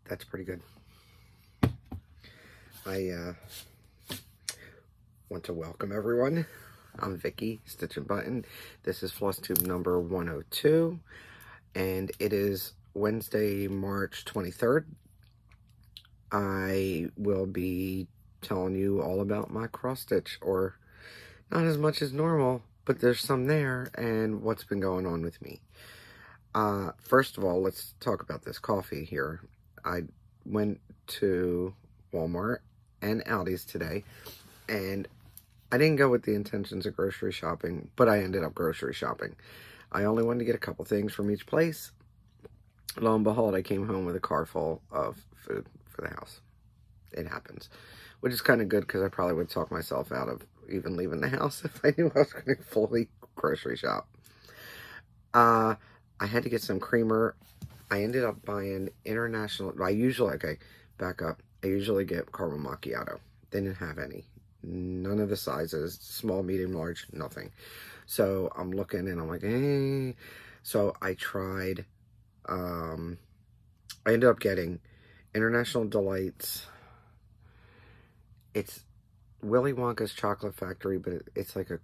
That's pretty good. I want to welcome everyone. I'm Valkyrie StitchNButton. This is Flosstube number 102, and it is Wednesday, March 23rd. I will be telling you all about my cross stitch, or not as much as normal, but there's some there, and what's been going on with me. First of all, let's talk about this coffee here. I went to Walmart and Aldi's today, and I didn't go with the intentions of grocery shopping, but I ended up grocery shopping. I only wanted to get a couple things from each place. Lo and behold, I came home with a car full of food for the house. It happens. Which is kind of good, because I probably would talk myself out of even leaving the house if I knew I was going to fully grocery shop. I had to get some creamer. I ended up buying international. I usually, okay, back up. I usually get caramel macchiato. They didn't have any. None of the sizes, small, medium, large, nothing. So I'm looking and I'm like, eh. So I tried, I ended up getting International Delights. It's Willy Wonka's Chocolate Factory, but it's like a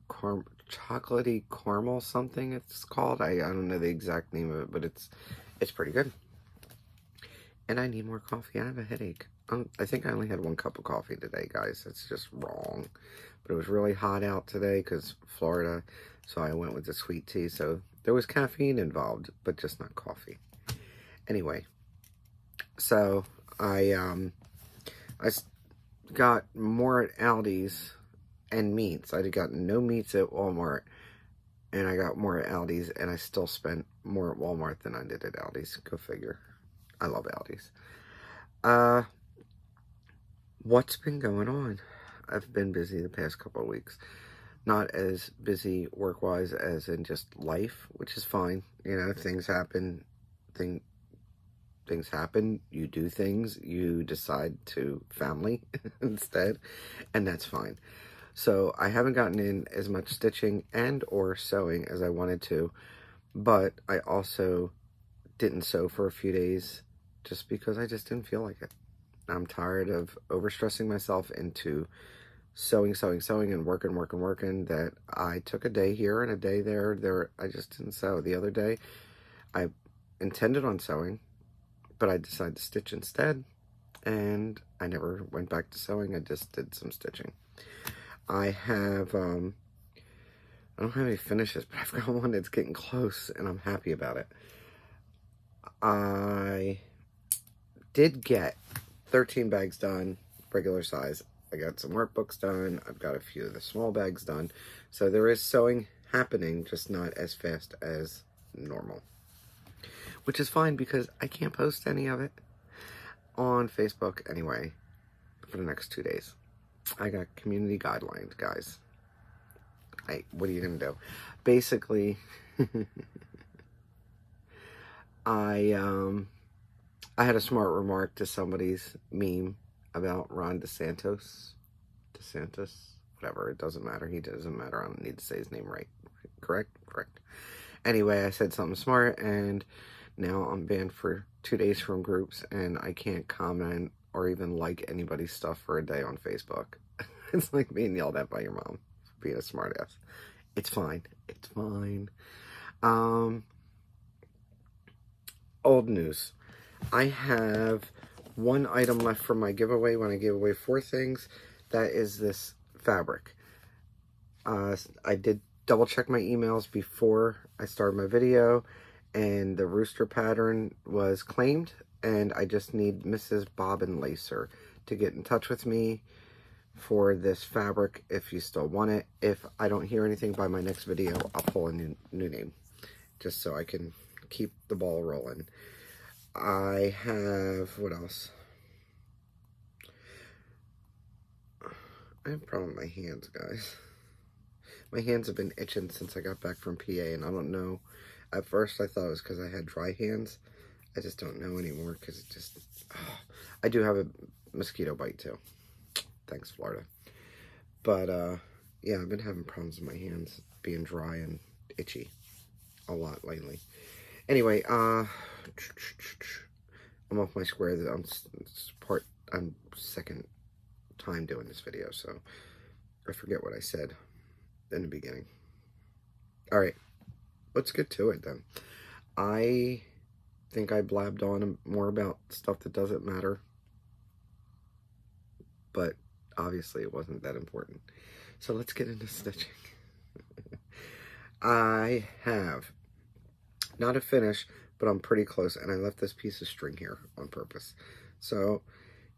chocolatey caramel something it's called. I don't know the exact name of it, but it's pretty good. And I need more coffee. I have a headache. I think I only had 1 cup of coffee today, guys. It's just wrong. But it was really hot out today because Florida, so I went with the sweet tea. So there was caffeine involved, but just not coffee. Anyway, so I got more at Aldi's and meats. I got no meats at Walmart, and I got more at Aldi's, and I still spent more at Walmart than I did at Aldi's. Go figure. I love Aldi's. What's been going on? I've been busy the past couple of weeks. Not as busy work-wise as in just life, which is fine. You know, things happen. Things happen. You do things. You decide to family instead, and that's fine. So I haven't gotten in as much stitching and or sewing as I wanted to, but I also didn't sew for a few days just because I just didn't feel like it. I'm tired of overstressing myself into sewing, and working, that I took a day here and a day there. I just didn't sew. The other day, I intended on sewing, but I decided to stitch instead, and I never went back to sewing. I just did some stitching. I have, I don't have any finishes, but I've got one that's getting close, and I'm happy about it. I did get 13 bags done, regular size. I got some workbooks done. I've got a few of the small bags done. So there is sewing happening, just not as fast as normal. Which is fine, because I can't post any of it on Facebook anyway for the next 2 days. I got community guidelines, guys. What are you going to do? Basically, I had a smart remark to somebody's meme about Ron DeSantis, whatever, it doesn't matter. He doesn't matter. I don't need to say his name right. Correct? Correct. Anyway, I said something smart, and now I'm banned for 2 days from groups, and I can't comment or even like anybody's stuff for a day on Facebook. It's like being yelled at by your mom for being a smartass. It's fine. It's fine. Old news. I have 1 item left from my giveaway when I gave away 4 things. That is this fabric. I did double check my emails before I started my video, and the rooster pattern was claimed, and I just need Mrs. Bobbin Lacer to get in touch with me for this fabric if you still want it. If I don't hear anything by my next video, I'll pull a new name, just so I can keep the ball rolling. I have, what else? I have a problem with my hands, guys. My hands have been itching since I got back from PA, and I don't know. At first, I thought it was because I had dry hands. I just don't know anymore, because it just... Oh, I do have a mosquito bite, too. Thanks, Florida. But, yeah, I've been having problems with my hands being dry and itchy a lot lately. Anyway, I'm off my square. I'm second time doing this video, so I forget what I said in the beginning. All right, let's get to it then. I think I blabbed on more about stuff that doesn't matter, but obviously it wasn't that important. So let's get into stitching. I have not a finish, but I'm pretty close, and I left this piece of string here on purpose. So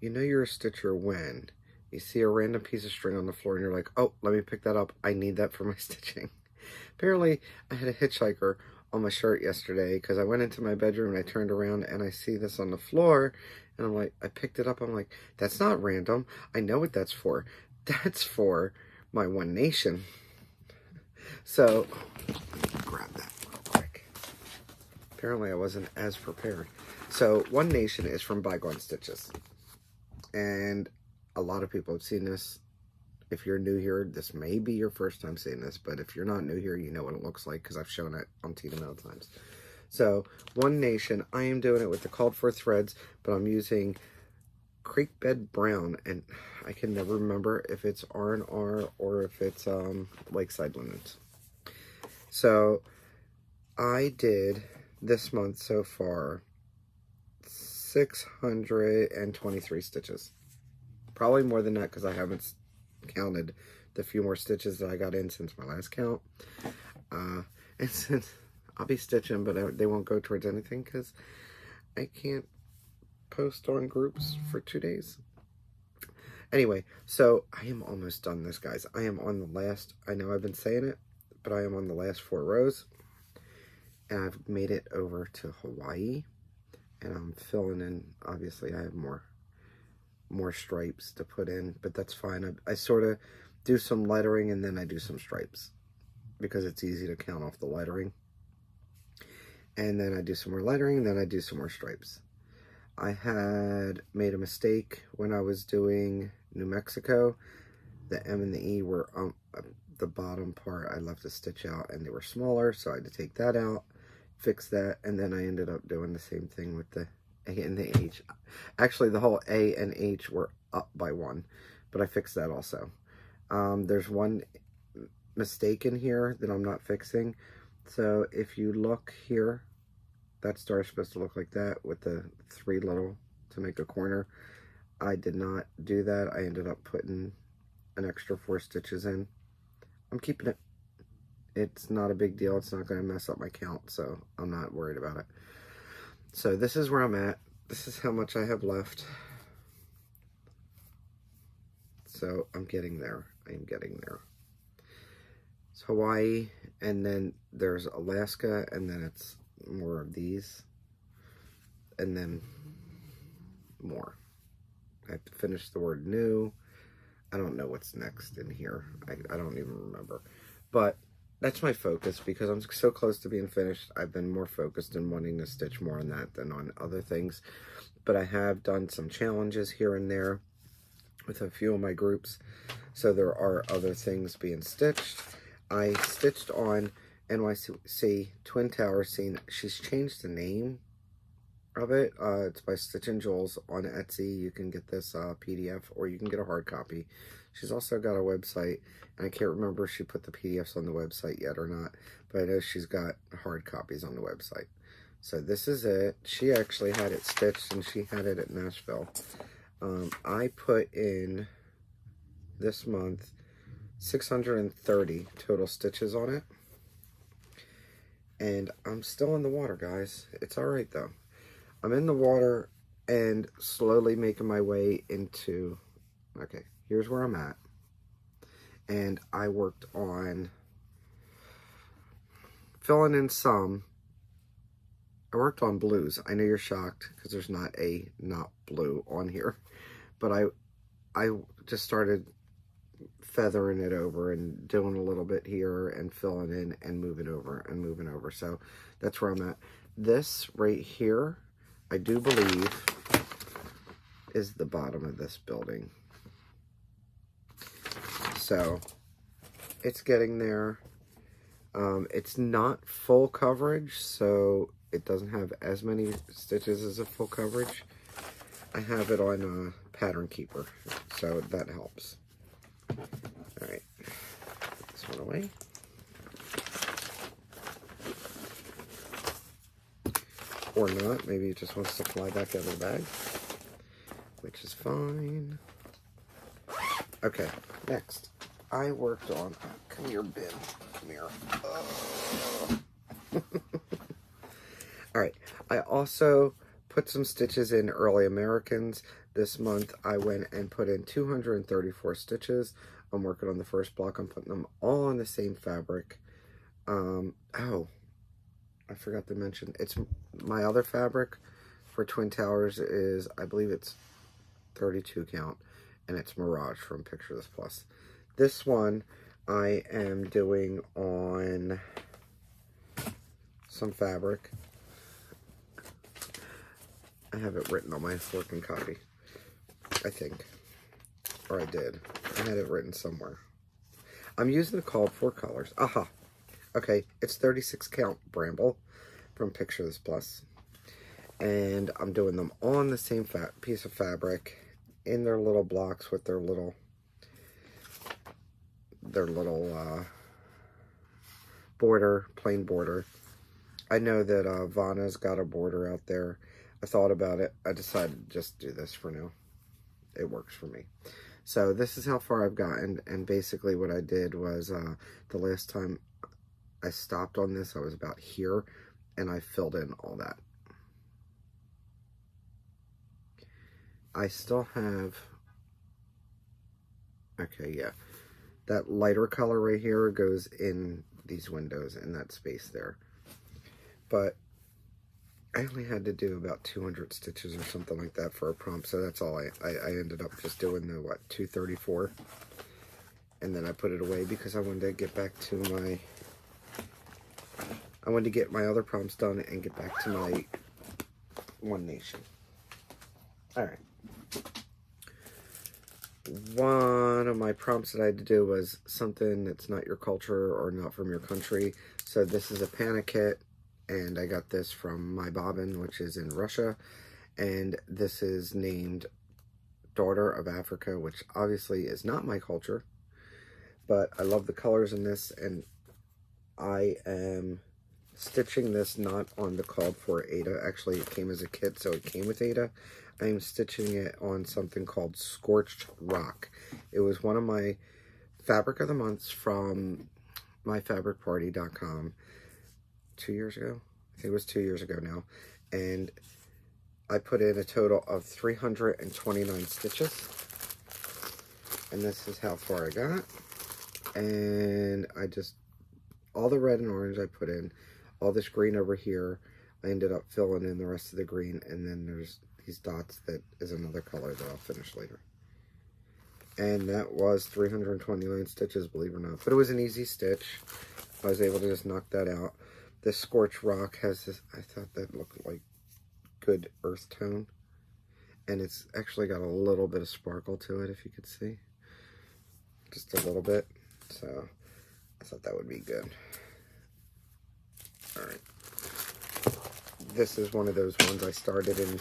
you know you're a stitcher when you see a random piece of string on the floor and you're like, oh, let me pick that up. I need that for my stitching. Apparently, I had a hitchhiker on my shirt yesterday because I went into my bedroom and I turned around and I see this on the floor and I'm like, I picked it up. I'm like, that's not random. I know what that's for. That's for my One Nation. So, grab that real quick. Apparently, I wasn't as prepared. So, One Nation is from Bygone Stitches. And a lot of people have seen this. If you're new here, this may be your first time seeing this, but if you're not new here, you know what it looks like because I've shown it on Tina many times. So, One Nation, I am doing it with the called for threads, but I'm using Creek Bed Brown, and I can never remember if it's R&R or if it's Lakeside Linens. So, I did this month so far 623 stitches. Probably more than that because I haven't counted the few more stitches that I got in since my last count. And since I'll be stitching, but they won't go towards anything because I can't post on groups for 2 days. Anyway, so I am almost done this, guys. I am on the last, I know I've been saying it, but I am on the last 4 rows. And I've made it over to Hawaii. And I'm filling in, obviously I have more stripes to put in, but that's fine. I sort of do some lettering and then I do some stripes because it's easy to count off the lettering. And then I do some more lettering and then I do some more stripes. I had made a mistake when I was doing New Mexico. The M and the E were the bottom part. I left a stitch out and they were smaller, so I had to take that out, fix that, and then I ended up doing the same thing with the A and the H. Actually, the whole A and H were up by 1, but I fixed that also. There's one mistake in here that I'm not fixing. So if you look here, that star is supposed to look like that with the 3 little to make a corner. I did not do that. I ended up putting an extra 4 stitches in. I'm keeping it. It's not a big deal. It's not going to mess up my count, so I'm not worried about it. So this is where I'm at. This is how much I have left. So I'm getting there. I am getting there. It's Hawaii, and then there's Alaska, and then it's more of these, and then more. I have to finish the word new. I don't know what's next in here. I don't even remember. But that's my focus because I'm so close to being finished. I've been more focused in wanting to stitch more on that than on other things. But I have done some challenges here and there with a few of my groups. So there are other things being stitched. I stitched on NYC Twin Tower Scene. She's changed the name of it. It's by Stitch and Jules on Etsy. You can get this PDF or you can get a hard copy. She's also got a website, and I can't remember if she put the PDFs on the website yet or not, but I know she's got hard copies on the website. So this is it. She actually had it stitched, and she had it at Nashville. I put in this month 630 total stitches on it. And I'm still in the water, guys. It's all right, though. I'm in the water and slowly making my way into... Okay, here's where I'm at. And I worked on filling in some. I worked on blues. I know you're shocked because there's not blue on here. But I just started feathering it over and doing a little bit here and filling in and moving over and moving over. So that's where I'm at. This right here, I do believe, is the bottom of this building. So it's getting there. It's not full coverage, so it doesn't have as many stitches as a full coverage. I have it on Pattern Keeper, so that helps. All right, put this one away. Or not, maybe it just wants to fly back out of the bag, which is fine. Okay, next, I worked on, come here, Ben, come here. All right, I also put some stitches in Early Americans. This month, I went and put in 234 stitches. I'm working on the first block. I'm putting them all on the same fabric. Oh, I forgot to mention, it's my other fabric for Twin Towers is, I believe it's 32 count, and it's Mirage from Picture This Plus. This one I am doing on some fabric. I have it written on my working copy, I think, or I did. I had it written somewhere. I'm using the called for colors. Aha. Okay, it's 36 count Bramble from Picture This Plus. And I'm doing them on the same piece of fabric in their little blocks with their little border, plain border. I know that Vanna's got a border out there. I thought about it. I decided to just do this for now. It works for me. So this is how far I've gotten. And basically what I did was the last time I stopped on this, I was about here, and I filled in all that. I still have, okay, yeah, that lighter color right here goes in these windows in that space there. But I only had to do about 200 stitches or something like that for a prompt, so that's all I ended up just doing the, what, 234. And then I put it away because I wanted to get back to my, I wanted to get my other prompts done and get back to my One Nation. Alright. One of my prompts that I had to do was something that's not your culture or not from your country. So this is a panic kit, and I got this from My Bobbin, which is in Russia. And this is named Daughter of Africa, which obviously is not my culture. But I love the colors in this, and I am stitching this not on the called for Ada. Actually, it came as a kit, so it came with Ada. I am stitching it on something called Scorched Rock. It was one of my fabric of the months from myfabricparty.com 2 years ago. I think it was 2 years ago now. And I put in a total of 329 stitches. And this is how far I got. And I just, all the red and orange I put in, all this green over here, I ended up filling in the rest of the green, and then there's these dots that is another color that I'll finish later. And that was 329 stitches, believe it or not. But it was an easy stitch. I was able to just knock that out. This Scorched Rock has this, I thought that looked like good earth tone. And it's actually got a little bit of sparkle to it, if you could see. Just a little bit. So I thought that would be good. Alright. This is one of those ones I started in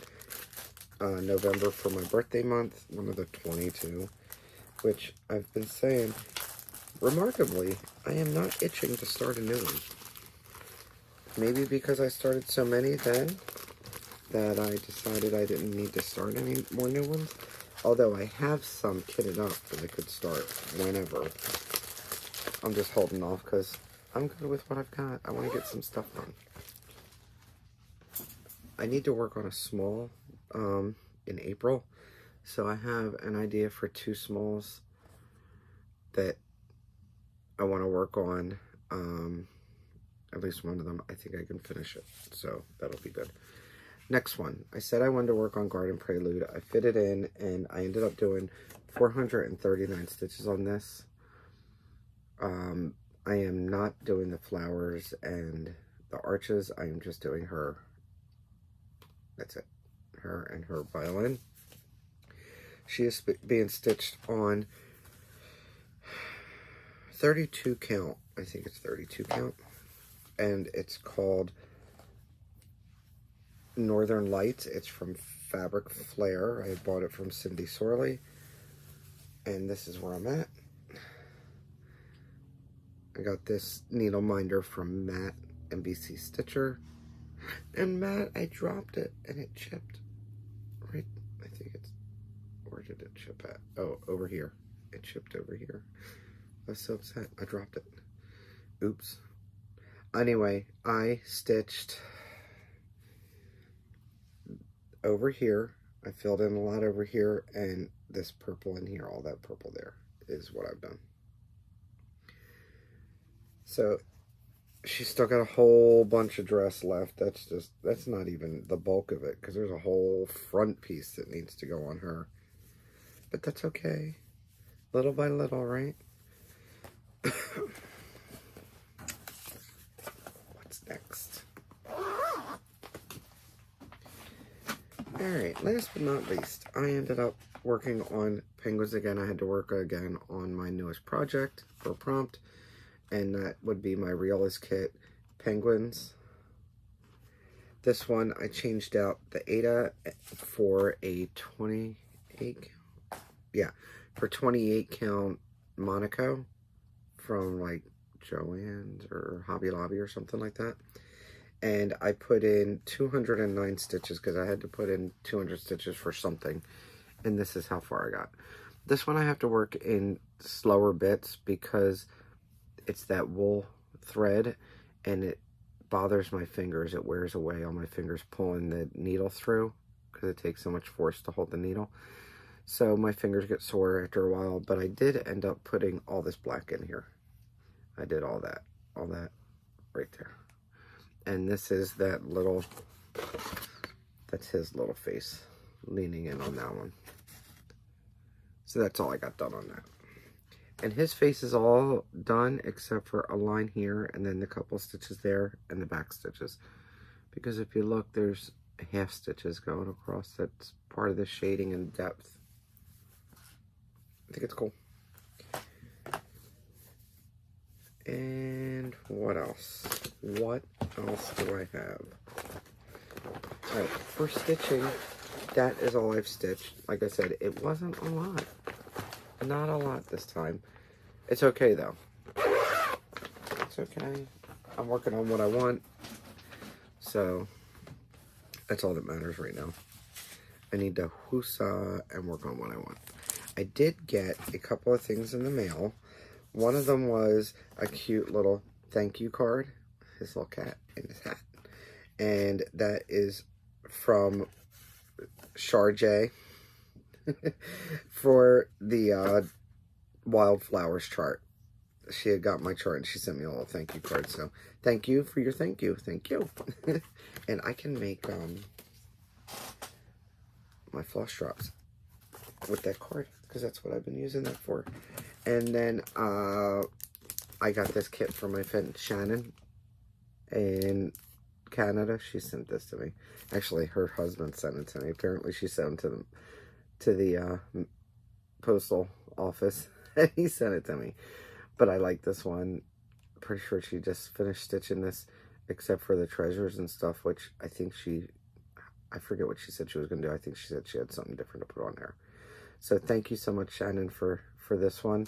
November for my birthday month. One of the 22. Which I've been saying, remarkably, I am not itching to start a new one. Maybe because I started so many then that I decided I didn't need to start any more new ones. Although I have some kitted up that I could start whenever. I'm just holding off because I'm good with what I've got. I want to get some stuff done. I need to work on a small in April. So I have an idea for 2 smalls that I want to work on. At least one of them. I think I can finish it. So that'll be good. Next one. I said I wanted to work on Garden Prelude. I fit it in, and I ended up doing 439 stitches on this. I am not doing the flowers and the arches. I am just doing her. That's it. Her and her violin. She is being stitched on 32 count. I think it's 32 count. And it's called Northern Lights. It's from Fabric Flair. I bought it from Cindy Sorley. And this is where I'm at. I got this needle minder from Matt, NBC Stitcher. And Matt, I dropped it and it chipped. Right, I think it's, where did it chip at? Oh, over here. It chipped over here. I was so upset. I dropped it. Oops. Anyway, I stitched over here. I filled in a lot over here, and this purple in here, all that purple there is what I've done. So she's still got a whole bunch of dress left. That's not even the bulk of it, because there's a whole front piece that needs to go on her. But that's okay. Little by little, right? What's next? Alright, last but not least, I ended up working on penguins again. I had to work again on my newest project for a prompt, and that would be my Realist Kit penguins. This one, I changed out the Ada for a 28 count. Yeah, for 28 count Monaco from like Joann's or Hobby Lobby or something like that. And I put in 209 stitches because I had to put in 200 stitches for something. And this is how far I got. This one I have to work in slower bits because it's that wool thread and it bothers my fingers. It wears away on my fingers pulling the needle through because it takes so much force to hold the needle. So my fingers get sore after a while, but I did end up putting all this black in here. I did all that right there. And this is that little, that's his little face leaning in on that one. So that's all I got done on that. And his face is all done except for a line here and then the couple stitches there and the back stitches. Because if you look, there's half stitches going across. That's part of the shading and depth. I think it's cool. And what else? What else do I have? Alright, for stitching, that is all I've stitched. Like I said, it wasn't a lot. Not a lot this time. It's okay though. It's okay. I'm working on what I want. So, that's all that matters right now. I need to whoosah and work on what I want. I did get a couple of things in the mail. One of them was a cute little thank you card. His little cat in his hat. And that is from Charjay for the wildflowers chart. She had got my chart and she sent me a little thank you card. So thank you for your thank you. Thank you. And I can make my floss drops with that card because that's what I've been using that for. And then I got this kit from my friend Shannon in Canada. She sent this to me. Actually, her husband sent it to me. Apparently, she sent it to the postal office, and he sent it to me. But I like this one. Pretty sure she just finished stitching this, except for the treasures and stuff, which I think I forget what she said she was going to do. I think she said she had something different to put on there. So thank you so much, Shannon, for this one.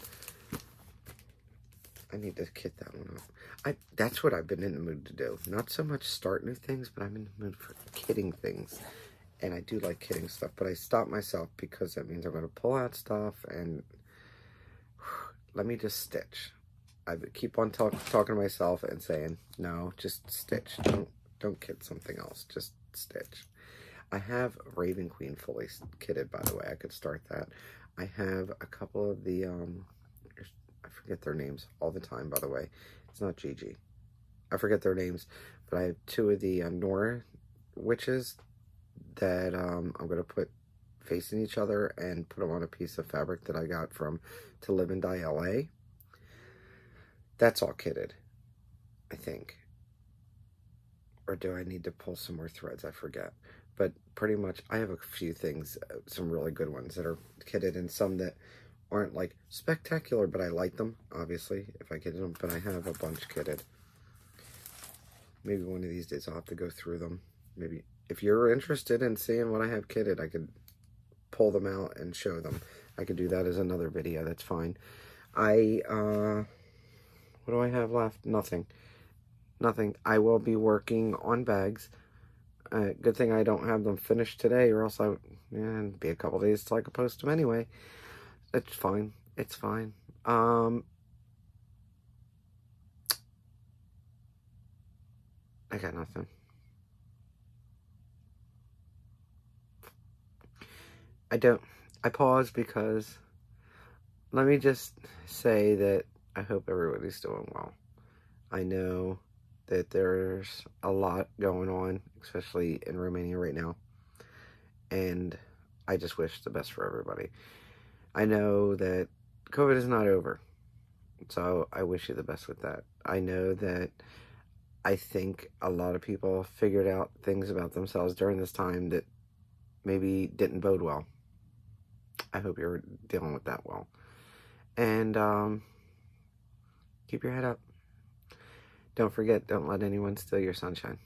I need to kit that one up. That's what I've been in the mood to do. Not so much start new things, but I'm in the mood for kitting things. And I do like kitting stuff, but I stopped myself because that means I'm going to pull out stuff and let me just stitch. I keep on talking to myself and saying, no, just stitch. Don't kit something else. Just stitch. I have Raven Queen fully kitted, by the way. I could start that. I have a couple of the, I forget their names all the time, by the way. It's not Gigi. I forget their names, but I have two of the Nora witches that I'm going to put facing each other and put them on a piece of fabric that I got from To Live and Die LA. That's all kitted, I think. Or do I need to pull some more threads? I forget. But pretty much, I have a few things, some really good ones that are kitted and some that aren't like spectacular, but I like them, obviously, if I kitted them. But I have a bunch kitted. Maybe one of these days I'll have to go through them maybe if you're interested in seeing what I have kitted, I could pull them out and show them. I could do that as another video. That's fine. What do I have left? Nothing. I will be working on bags. Good thing I don't have them finished today, or else it'd be a couple days till I could post them anyway. It's fine. It's fine. I got nothing. I paused because let me just say that I hope everybody's doing well. I know that there's a lot going on, especially in Romania right now. And I just wish the best for everybody. I know that COVID is not over. So I wish you the best with that. I know that I think a lot of people figured out things about themselves during this time that maybe didn't bode well. I hope you're dealing with that well. And keep your head up. Don't forget, don't let anyone steal your sunshine.